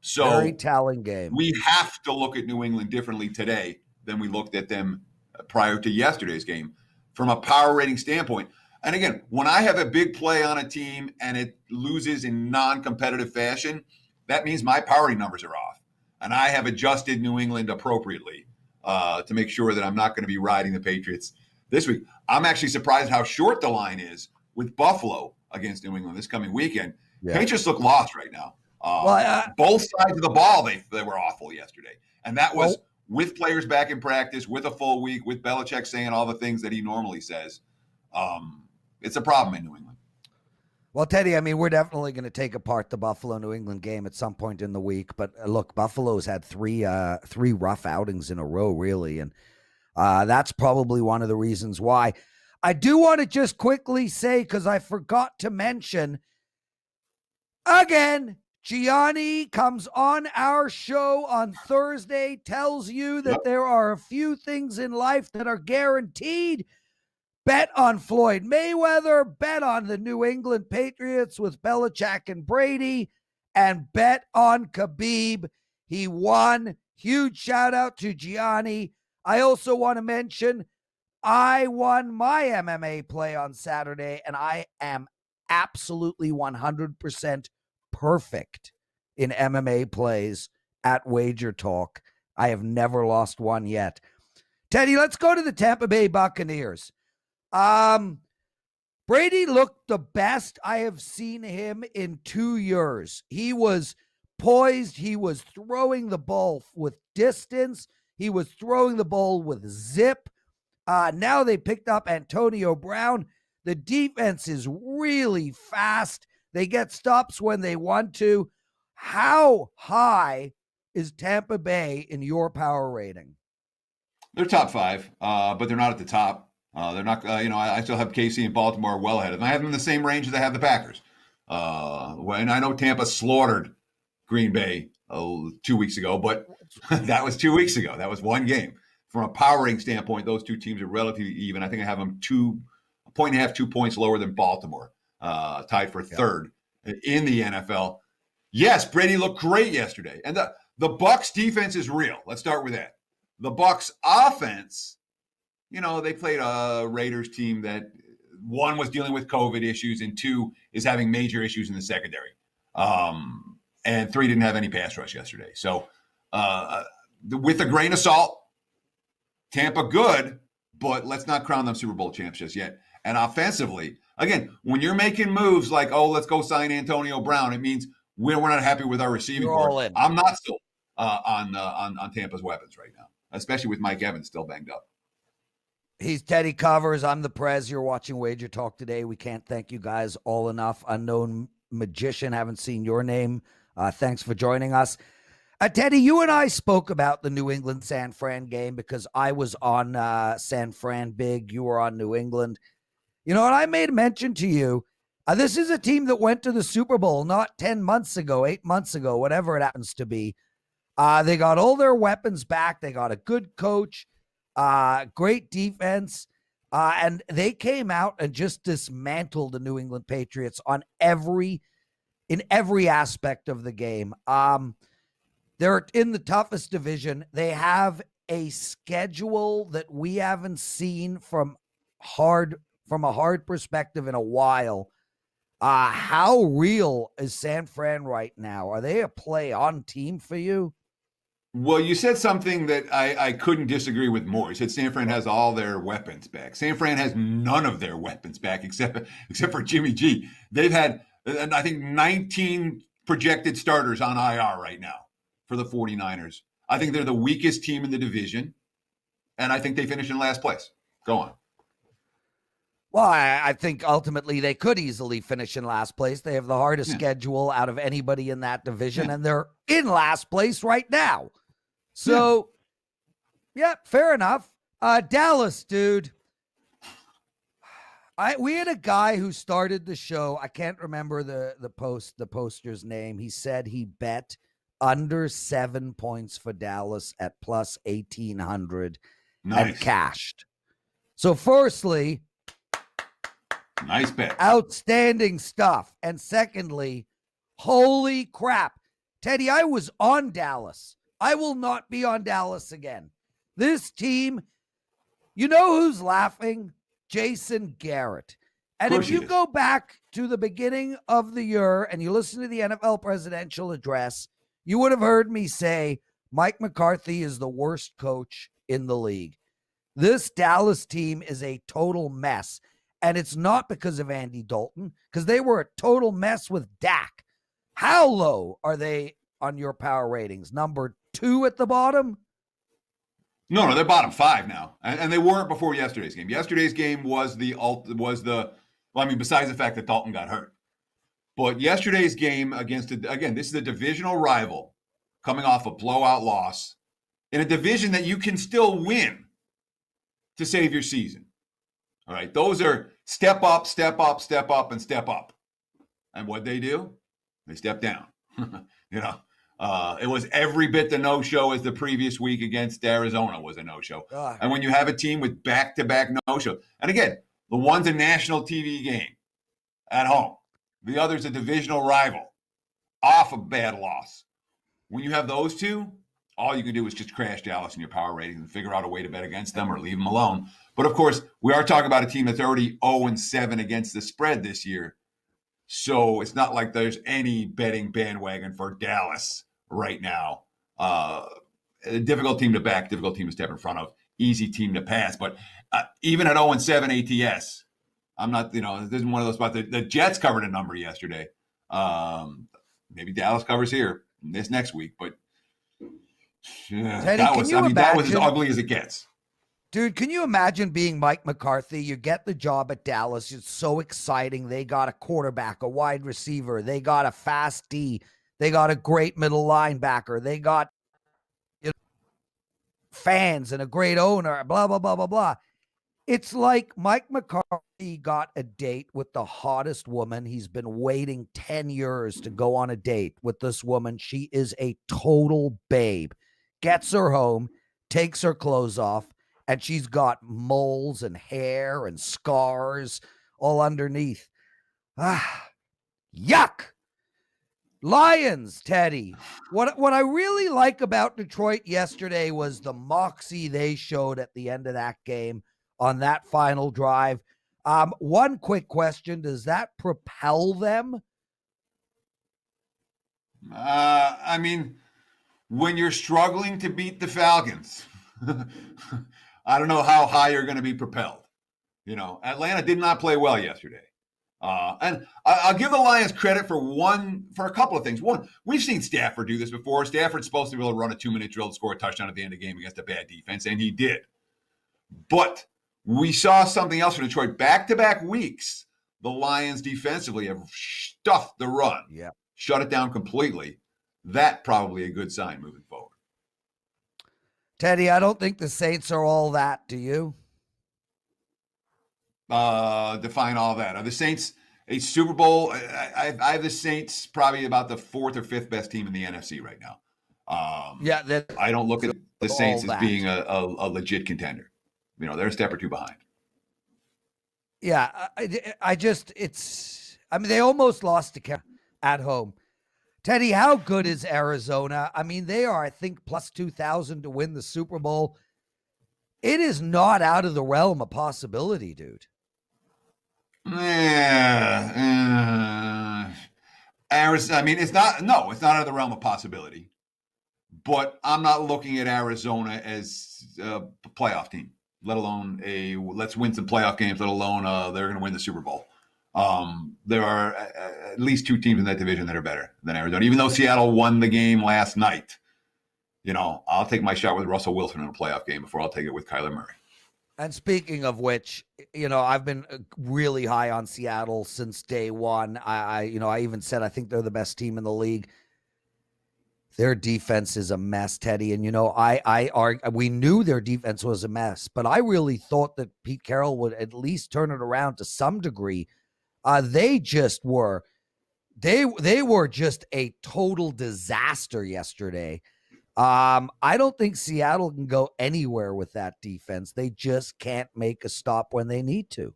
So very telling game. We have to look at New England differently today than we looked at them prior to yesterday's game from a power rating standpoint. And again, when I have a big play on a team and it loses in non-competitive fashion, that means my power rating numbers are off. And I have adjusted New England appropriately to make sure that I'm not going to be riding the Patriots this week. I'm actually surprised how short the line is with Buffalo against New England this coming weekend. Yeah. Patriots look lost right now. Both sides of the ball, they were awful yesterday. And that was with players back in practice, with a full week, with Belichick saying all the things that he normally says. It's a problem in New England. Well, Teddy, I mean, we're definitely going to take apart the Buffalo-New England game at some point in the week. But look, Buffalo's had three rough outings in a row, really. And that's probably one of the reasons why. I do want to just quickly say, because I forgot to mention, again, Gianni comes on our show on Thursday, tells you that there are a few things in life that are guaranteed. Bet on Floyd Mayweather, bet on the New England Patriots with Belichick and Brady, and bet on Khabib. He won. Huge shout out to Gianni. I also want to mention I won my MMA play on Saturday, and I am absolutely 100% perfect in MMA plays at WagerTalk. I have never lost one yet. Teddy, let's go to the Tampa Bay Buccaneers. Brady looked the best I have seen him in 2 years. He was poised. He was throwing the ball with distance. He was throwing the ball with zip. Now they picked up Antonio Brown. The defense is really fast. They get stops when they want to. How high is Tampa Bay in your power rating? They're top 5, but they're not at the top. They're not, I still have KC and Baltimore well ahead of them. I have them in the same range as I have the Packers. And I know Tampa slaughtered Green Bay 2 weeks ago, but that was 2 weeks ago. That was one game. From a power rating standpoint, those two teams are relatively even. I think I have them 2 points lower than Baltimore, tied for third in the NFL. Yes, Brady looked great yesterday. And the Bucs defense is real. Let's start with that. The Bucs offense, they played a Raiders team that one was dealing with COVID issues and two is having major issues in the secondary. And three didn't have any pass rush yesterday. So with a grain of salt, Tampa good, but let's not crown them Super Bowl champs just yet. And offensively, again, when you're making moves like, let's go sign Antonio Brown, it means we're not happy with our receiving core. I'm not still on Tampa's weapons right now, especially with Mike Evans still banged up. He's Teddy Covers. I'm the Prez. You're watching Wager Talk today. We can't thank you guys all enough. Unknown Magician, haven't seen your name. Thanks for joining us. Teddy, you and I spoke about the New England-San Fran game because I was on San Fran big. You were on New England. And I made mention to you, this is a team that went to the Super Bowl not 10 months ago, 8 months ago, whatever it happens to be. They got all their weapons back. They got a good coach. Great defense, and they came out and just dismantled the New England Patriots in every aspect of the game. They're in the toughest division. They have a schedule that we haven't seen from a hard perspective in a while. How real is San Fran right now? Are they a play-on team for you? Well, you said something that I couldn't disagree with more. You said San Fran has all their weapons back. San Fran has none of their weapons back except for Jimmy G. They've had, I think, 19 projected starters on IR right now for the 49ers. I think they're the weakest team in the division, and I think they finish in last place. Go on. Well, I think ultimately they could easily finish in last place. They have the hardest schedule out of anybody in that division, and they're in last place right now. So, yeah, fair enough. Dallas, dude. We had a guy who started the show. I can't remember the poster's name. He said he bet under 7 points for Dallas at plus 1,800 and cashed. So, firstly, nice bet. Outstanding stuff. And secondly, holy crap. Teddy, I was on Dallas. I will not be on Dallas again. This team, you know who's laughing? Jason Garrett. And if you go back to the beginning of the year and you listen to the NFL presidential address, you would have heard me say Mike McCarthy is the worst coach in the league. This Dallas team is a total mess. And it's not because of Andy Dalton, because they were a total mess with Dak. How low are they on your power ratings? Number 2 at the bottom? No, they're bottom 5 now, and they weren't before yesterday's game. Yesterday's game was besides the fact that Dalton got hurt, but yesterday's game against this is a divisional rival coming off a blowout loss in a division that you can still win to save your season. All right, those are step up, step up, step up, and step up. And what they do? They step down. It was every bit the no-show as the previous week against Arizona was a no-show. And when you have a team with back-to-back no-show, and again, the one's a national TV game at home, the other's a divisional rival off a bad loss. When you have those two, all you can do is just crash Dallas in your power ratings and figure out a way to bet against them or leave them alone. But, of course, we are talking about a team that's already 0-7 against the spread this year. So it's not like there's any betting bandwagon for Dallas right now. A difficult team to back, difficult team to step in front of, easy team to pass. But even at 0-7 ATS, I'm not, this isn't one of those spots. The Jets covered a number yesterday. Maybe Dallas covers here this next week. But Teddy, that was as ugly as it gets. Dude, can you imagine being Mike McCarthy? You get the job at Dallas. It's so exciting. They got a quarterback, a wide receiver. They got a fast D. They got a great middle linebacker. They got fans and a great owner, blah, blah, blah, blah, blah. It's like Mike McCarthy got a date with the hottest woman. He's been waiting 10 years to go on a date with this woman. She is a total babe. Gets her home, takes her clothes off, and she's got moles and hair and scars all underneath. Yuck. Lions, Teddy. What I really like about Detroit yesterday was the moxie they showed at the end of that game on that final drive. One quick question. Does that propel them? When you're struggling to beat the Falcons, I don't know how high you're going to be propelled. Atlanta did not play well yesterday. And I'll give the Lions credit for a couple of things. One, we've seen Stafford do this before. Stafford's supposed to be able to run a 2-minute drill to score a touchdown at the end of the game against a bad defense, and he did. But we saw something else from Detroit. Back-to-back weeks, the Lions defensively have stuffed the run. Yeah. Shut it down completely. That's probably a good sign moving forward. Teddy, I don't think the Saints are all that, do you? Define all that. Are the Saints a Super Bowl? I have the Saints probably about the 4th or 5th best team in the NFC right now. I don't look at the Saints as being a legit contender. They're a step or two behind. Yeah, they almost lost to Carolina at home. Teddy, how good is Arizona? They are, I think, plus 2,000 to win the Super Bowl. It is not out of the realm of possibility, dude. Arizona. It's not out of the realm of possibility. But I'm not looking at Arizona as a playoff team, let alone let's win some playoff games, let alone they're going to win the Super Bowl. There are at least 2 teams in that division that are better than Arizona. Even though Seattle won the game last night, I'll take my shot with Russell Wilson in a playoff game before I'll take it with Kyler Murray. And speaking of which, I've been really high on Seattle since day one. I even said I think they're the best team in the league. Their defense is a mess, Teddy. And we knew their defense was a mess, but I really thought that Pete Carroll would at least turn it around to some degree. They were just a total disaster yesterday. I don't think Seattle can go anywhere with that defense. They just can't make a stop when they need to.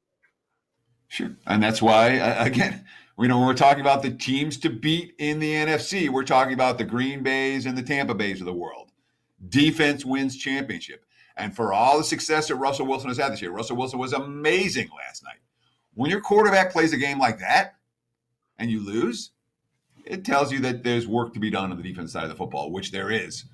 Sure. And that's why, again, when we're talking about the teams to beat in the NFC, we're talking about the Green Bays and the Tampa Bays of the world. Defense wins championship. And for all the success that Russell Wilson has had this year, Russell Wilson was amazing last night. When your quarterback plays a game like that and you lose, it tells you that there's work to be done on the defense side of the football, which there is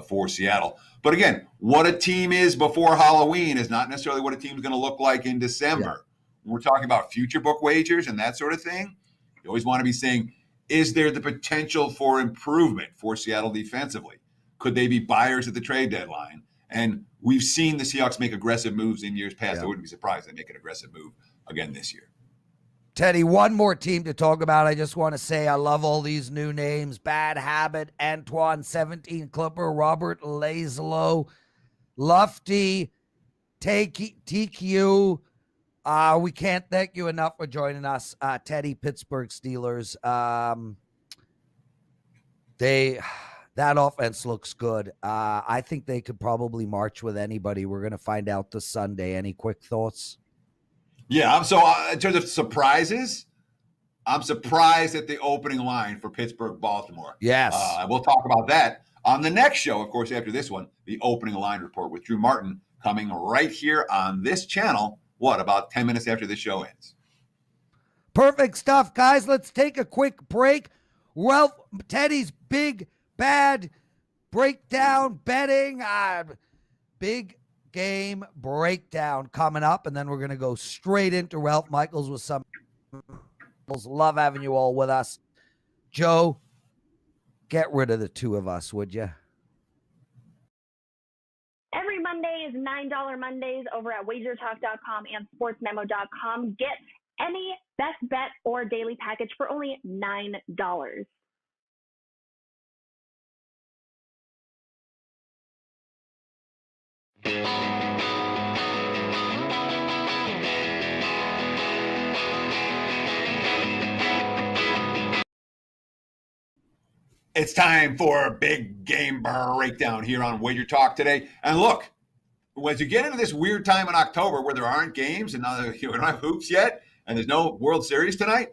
for Seattle. But again, what a team is before Halloween is not necessarily what a team's going to look like in December. Yeah. When we're talking about future book wagers and that sort of thing, you always want to be saying, is there the potential for improvement for Seattle defensively? Could they be buyers at the trade deadline? And we've seen the Seahawks make aggressive moves in years past. Yeah. I wouldn't be surprised they make an aggressive move again this year. Teddy, one more team to talk about. I just want to say I love all these new names. Bad Habit, Antoine, 17 Clipper, Robert Lazlow, Lufty, TQ. We can't thank you enough for joining us. Teddy, Pittsburgh Steelers. That offense looks good. I think they could probably march with anybody. We're going to find out this Sunday. Any quick thoughts? Yeah, so in terms of surprises, I'm surprised at the opening line for Pittsburgh-Baltimore. Yes. We'll talk about that on the next show, of course, after this one, the opening line report with Drew Martin coming right here on this channel, about 10 minutes after the show ends. Perfect stuff, guys. Let's take a quick break. Well, Teddy's big, bad breakdown betting, big game breakdown coming up, and then we're going to go straight into Ralph Michaels with some. Love having you all with us. Joe, get rid of the two of us, would you? Every Monday is $9 Mondays over at WagerTalk.com and SportsMemo.com. Get any best bet or daily package for only $9. It's time for a big game breakdown here on Wager Talk today. And look, as you get into this weird time in October where there aren't games and we don't have hoops yet, and there's no World Series tonight,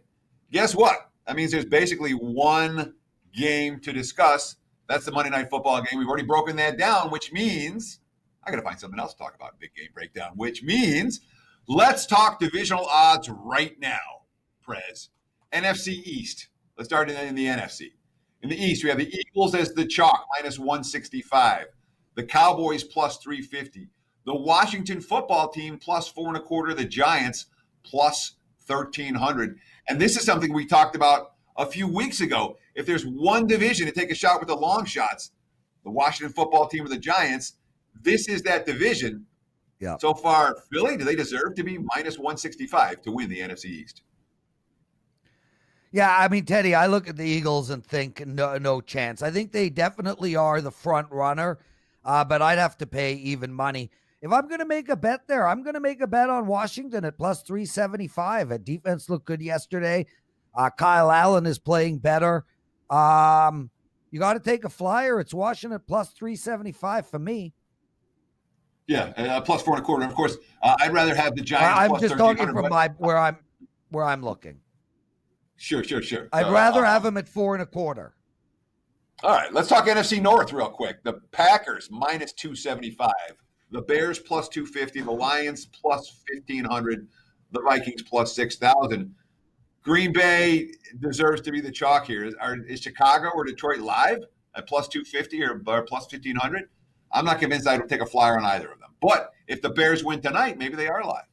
guess what? That means there's basically one game to discuss. That's the Monday Night Football game. We've already broken that down, which means I got to find something else to talk about, big game breakdown, which means let's talk divisional odds right now, Prez. NFC East. Let's start in the NFC. In the East, we have the Eagles as the chalk, minus 165. The Cowboys, plus 350. The Washington football team, plus 4.25. The Giants, plus 1,300. And this is something we talked about a few weeks ago. If there's one division to take a shot with the long shots, the Washington football team or the Giants, this is that division. Yeah. So far, Philly, do they deserve to be minus 165 to win the NFC East? Yeah, I mean, Teddy, I look at the Eagles and think no chance. I think they definitely are the front runner, but I'd have to pay even money. If I'm going to make a bet there, I'm going to make a bet on Washington at plus 375. That defense looked good yesterday. Kyle Allen is playing better. You got to take a flyer. It's Washington at plus 375 for me. Yeah, plus 4.25. Of course, I'd rather have the Giants. I'm just talking from where I'm looking. Sure. I'd rather have them at 4.25. All right, let's talk NFC North real quick. The Packers minus 275, the Bears plus 250, the Lions plus 1,500, the Vikings plus 6,000. Green Bay deserves to be the chalk here. Is Chicago or Detroit live at plus 250 or plus 1,500? I'm not convinced I'd take a flyer on either of them. But if the Bears win tonight, maybe they are live.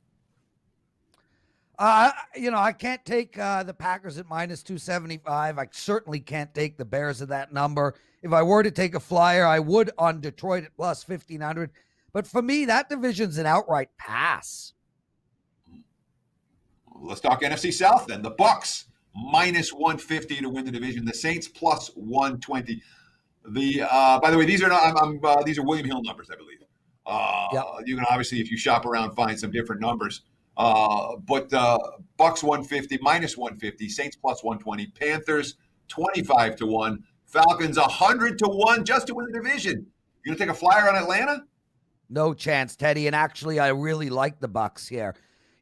I can't take the Packers at minus 275. I certainly can't take the Bears at that number. If I were to take a flyer, I would on Detroit at plus 1,500. But for me, that division's an outright pass. Let's talk NFC South then. The Bucks minus 150 to win the division. The Saints plus 120. By the way, these are these are William Hill numbers, I believe. You can obviously, if you shop around, find some different numbers. But Bucks 150, minus 150, Saints plus 120, Panthers 25 to 1, Falcons 100 to 1 just to win the division. You gonna take a flyer on Atlanta? No chance, Teddy. And actually, I really like the Bucks here.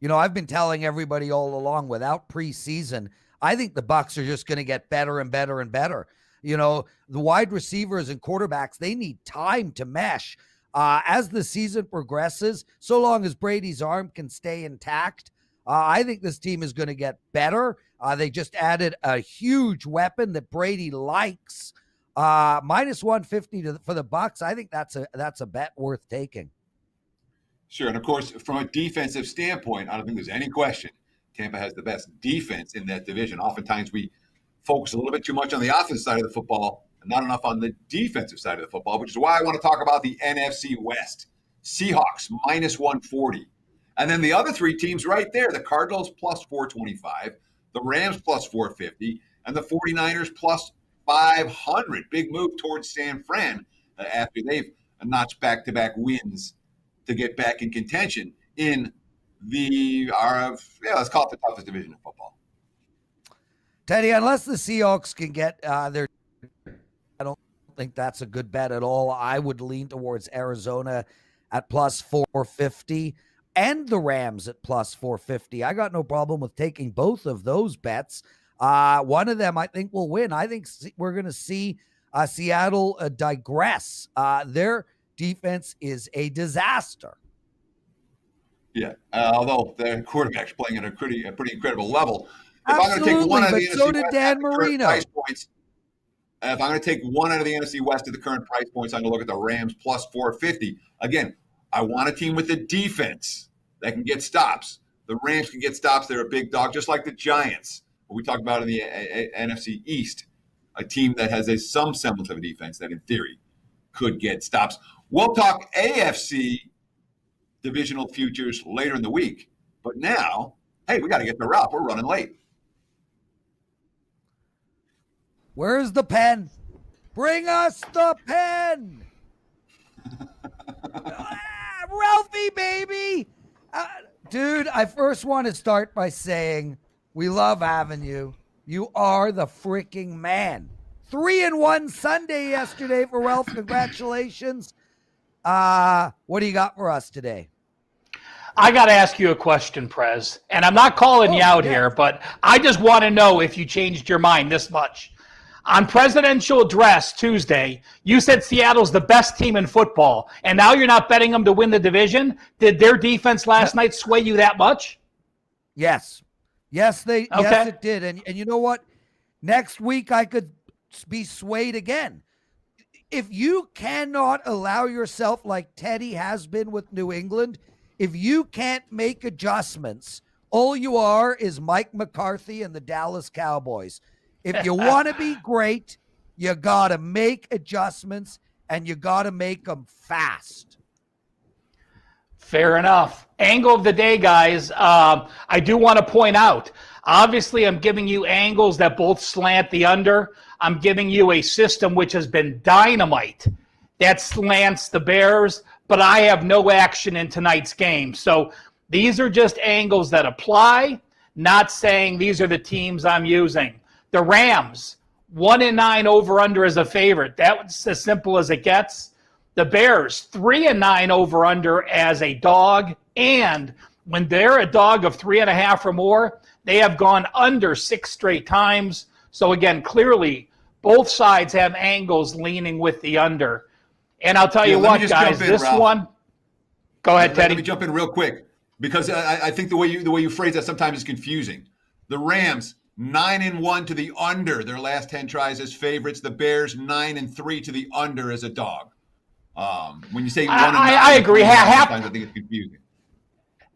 I've been telling everybody all along, without preseason, I think the Bucks are just going to get better and better and better. The wide receivers and quarterbacks, they need time to mesh. As the season progresses, so long as Brady's arm can stay intact, I think this team is going to get better. They just added a huge weapon that Brady likes. Minus 150 for the Bucks. I think that's a bet worth taking. Sure, and of course, from a defensive standpoint, I don't think there's any question Tampa has the best defense in that division. Oftentimes, we focus a little bit too much on the offensive side of the football, not enough on the defensive side of the football, which is why I want to talk about the NFC West. Seahawks minus 140. And then the other three teams right there, the Cardinals plus 425, the Rams plus 450, and the 49ers plus 500. Big move towards San Fran after they've notched back-to-back wins to get back in contention in let's call it the toughest division in football. Teddy, unless the Seahawks can get their, I don't think that's a good bet at all. I would lean towards Arizona at plus 450 and the Rams at plus 450. I got no problem with taking both of those bets. One of them I think will win. I think we're going to see Seattle digress. Their defense is a disaster. Yeah, although their quarterback's playing at a pretty incredible level. If Absolutely, I'm going to take one out of the so NFC did West Dan at the current Marino. price points, if I'm going to take one out of the NFC West at the current price points, I'm going to look at the Rams plus 450. Again, I want a team with a defense that can get stops. The Rams can get stops. They're a big dog, just like the Giants. What we talked about in the NFC East, a team that has some semblance of a defense that, in theory, could get stops. We'll talk AFC divisional futures later in the week. But now, hey, we got to get to Ralph. We're running late. Where's the pen? Bring us the pen. Ralphie, baby. Dude, I first want to start by saying we love having you. You are the freaking man. 3-1 Sunday yesterday for Ralph. Congratulations. What do you got for us today? I got to ask you a question, Prez. And I'm not calling you out here, but I just want to know if you changed your mind this much. On presidential address Tuesday, you said Seattle's the best team in football, and now you're not betting them to win the division. Did their defense last night sway you that much? Yes. Yes, it did. And you know what? Next week I could be swayed again. If you cannot allow yourself, like Teddy has been with New England, if you can't make adjustments, all you are is Mike McCarthy and the Dallas Cowboys. If you want to be great, you got to make adjustments, and you got to make them fast. Fair enough. Angle of the day, guys. I do want to point out, obviously, I'm giving you angles that both slant the under. I'm giving you a system which has been dynamite that slants the Bears, but I have no action in tonight's game. So these are just angles that apply, not saying these are the teams I'm using. The Rams, 1-9 over-under as a favorite. That's as simple as it gets. The Bears, 3-9 over-under as a dog. And when they're a dog of 3.5 or more, they have gone under 6 straight times. So again, clearly, both sides have angles leaning with the under. And I'll tell you what, guys, Ralph. One. Go ahead, Teddy. Let me jump in real quick because I think the way you phrase that sometimes is confusing. The Rams 9-1 to the under their last 10 tries as favorites. The Bears 9-3 to the under as a dog. When you say 1-9, I agree. Sometimes I think it's confusing.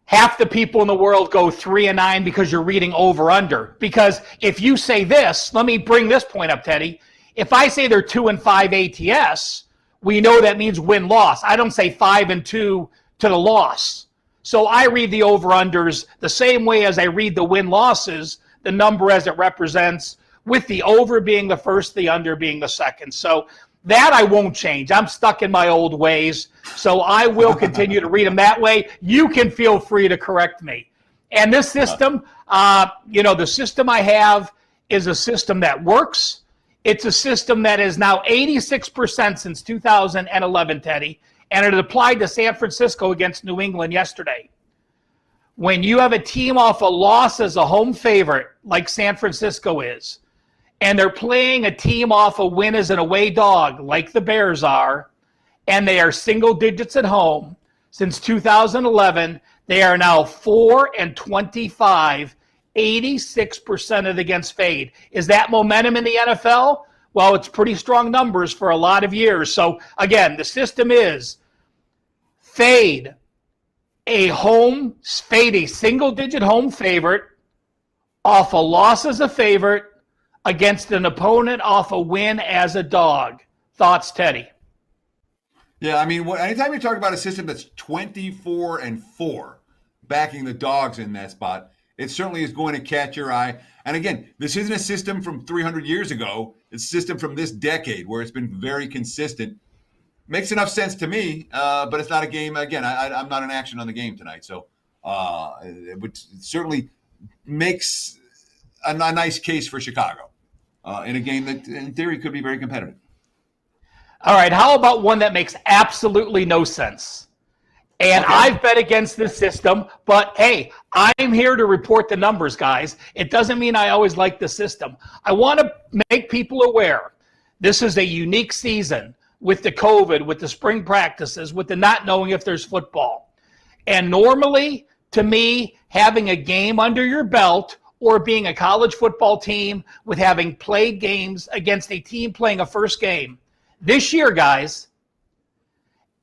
half the people in the world go 3-9 because you're reading over under. Because if you say this, let me bring this point up, Teddy. If I say they're 2-5 ATS, we know that means win-loss. I don't say 5-2 to the loss. So I read the over-unders the same way as I read the win-losses, the number as it represents, with the over being the first, the under being the second. So that I won't change. I'm stuck in my old ways, so I will continue to read them that way. You can feel free to correct me. And this system, the system I have is a system that works. It's a system that is now 86% since 2011, Teddy, and it applied to San Francisco against New England yesterday. When you have a team off a loss as a home favorite, like San Francisco is, and they're playing a team off a win as an away dog, like the Bears are, and they are single digits at home, since 2011, they are now 4-25, 86% of against fade. Is that momentum in the NFL? Well, it's pretty strong numbers for a lot of years. So again, the system is fade a single digit home favorite off a loss as a favorite against an opponent off a win as a dog. Thoughts, Teddy? Yeah, I mean, anytime you talk about a system that's 24-4, backing the dogs in that spot, it certainly is going to catch your eye. And again, this isn't a system from 300 years ago. It's a system from this decade where it's been very consistent. Makes enough sense to me, but it's not a game. Again, I'm not an action on the game tonight. So it certainly makes a nice case for Chicago in a game that, in theory, could be very competitive. All right, how about one that makes absolutely no sense? And okay, I've bet against this system, but hey, I'm here to report the numbers, guys. It doesn't mean I always like the system. I want to make people aware this is a unique season with the COVID, with the spring practices, with the not knowing if there's football. And normally, to me, having a game under your belt or being a college football team with having played games against a team playing a first game. This year, guys,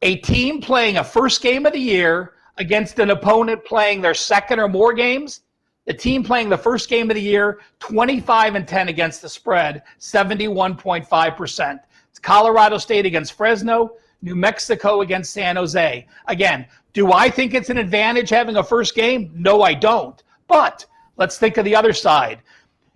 a team playing a first game of the year against an opponent playing their second or more games, the team playing the first game of the year, 25-10 against the spread, 71.5%. It's Colorado State against Fresno, New Mexico against San Jose. Again, do I think it's an advantage having a first game? No, I don't. But let's think of the other side.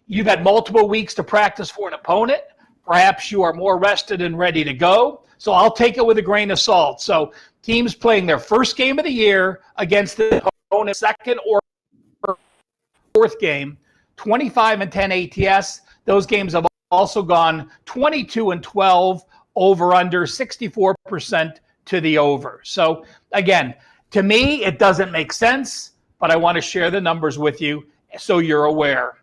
You've had multiple weeks to practice for an opponent. Perhaps you are more rested and ready to go. So I'll take it with a grain of salt. So teams playing their first game of the year against the opponent's second or fourth game, 25-10 ATS. Those games have also gone 22-12 over under, 64% to the over. So again, to me, it doesn't make sense, but I want to share the numbers with you so you're aware.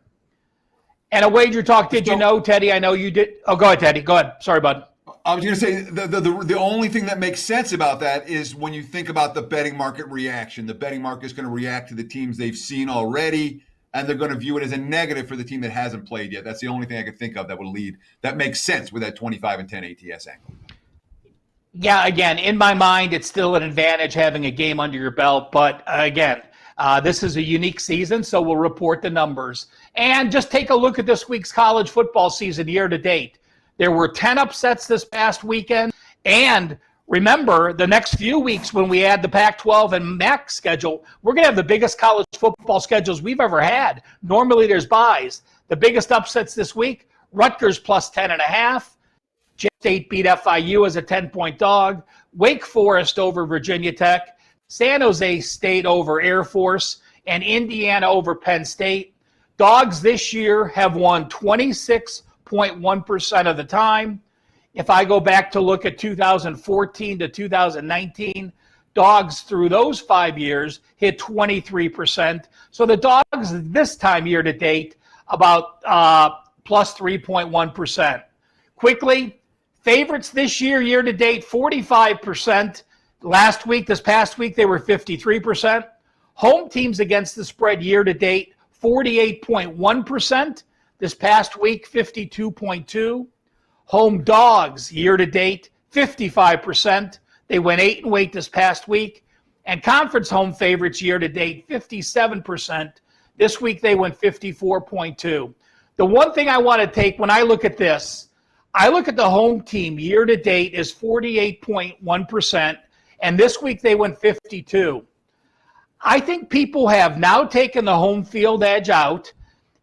And a wager talk, did you know, Teddy? I know you did. Oh, go ahead, Teddy. Go ahead. Sorry, bud. I was going to say the only thing that makes sense about that is when you think about the betting market reaction. The betting market is going to react to the teams they've seen already, and they're going to view it as a negative for the team that hasn't played yet. That's the only thing I could think of that would lead. That makes sense with that 25-10 ATS angle. Yeah, again, in my mind, it's still an advantage having a game under your belt. But again, this is a unique season, so we'll report the numbers. And just take a look at this week's college football season year to date. There were 10 upsets this past weekend. And remember, the next few weeks when we add the Pac-12 and MAC schedule, we're going to have the biggest college football schedules we've ever had. Normally there's buys. The biggest upsets this week, Rutgers plus 10.5. J State beat FIU as a 10-point dog. Wake Forest over Virginia Tech. San Jose State over Air Force. And Indiana over Penn State. Dogs this year have won 26.1% of the time. If I go back to look at 2014 to 2019, dogs through those 5 years hit 23%. So the dogs this time year to date about plus 3.1%. Quickly, favorites this year to date, 45%. This past week, they were 53%. Home teams against the spread year to date, 48.1%. This past week, 52.2%. Home dogs year to date, 55%. They went 8-8 this past week. And conference home favorites year to date, 57%. This week they went 54.2. The one thing I want to take when I look at this, I look at the home team year to date is 48.1%, and this week they went 52. I think people have now taken the home field edge out,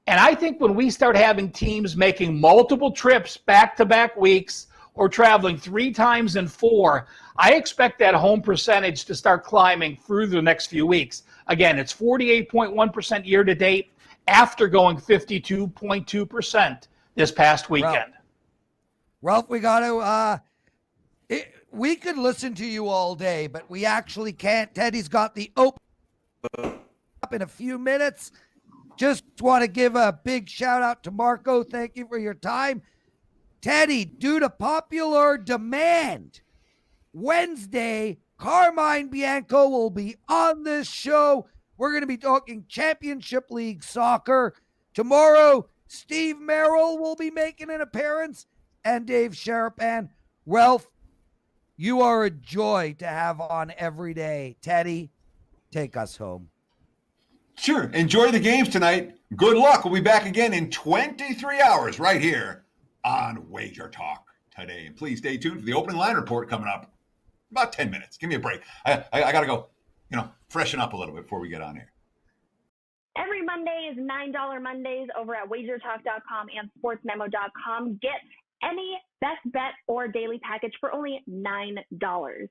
and I think when we start having teams making multiple trips back-to-back weeks or traveling 3 times in 4, I expect that home percentage to start climbing through the next few weeks. Again, it's 48.1% year to date after going 52.2% this past weekend. Ralph, we got to, we could listen to you all day, but we actually can't. Teddy's got the open up in a few minutes. Just want to give a big shout out to Marco. Thank you for your time. Teddy, due to popular demand, Wednesday, Carmine Bianco will be on this show. We're going to be talking Championship League soccer. Tomorrow, Steve Merrill will be making an appearance, and Dave Sharapan. Ralph, you are a joy to have on every day. Teddy, take us home. Sure. Enjoy the games tonight. Good luck. We'll be back again in 23 hours right here on Wager Talk Today. And please stay tuned for the opening line report coming up in about 10 minutes. Give me a break. I got to go, freshen up a little bit before we get on here. Every Monday is $9 Mondays over at WagerTalk.com and SportsMemo.com. Get any best bet or daily package for only $9.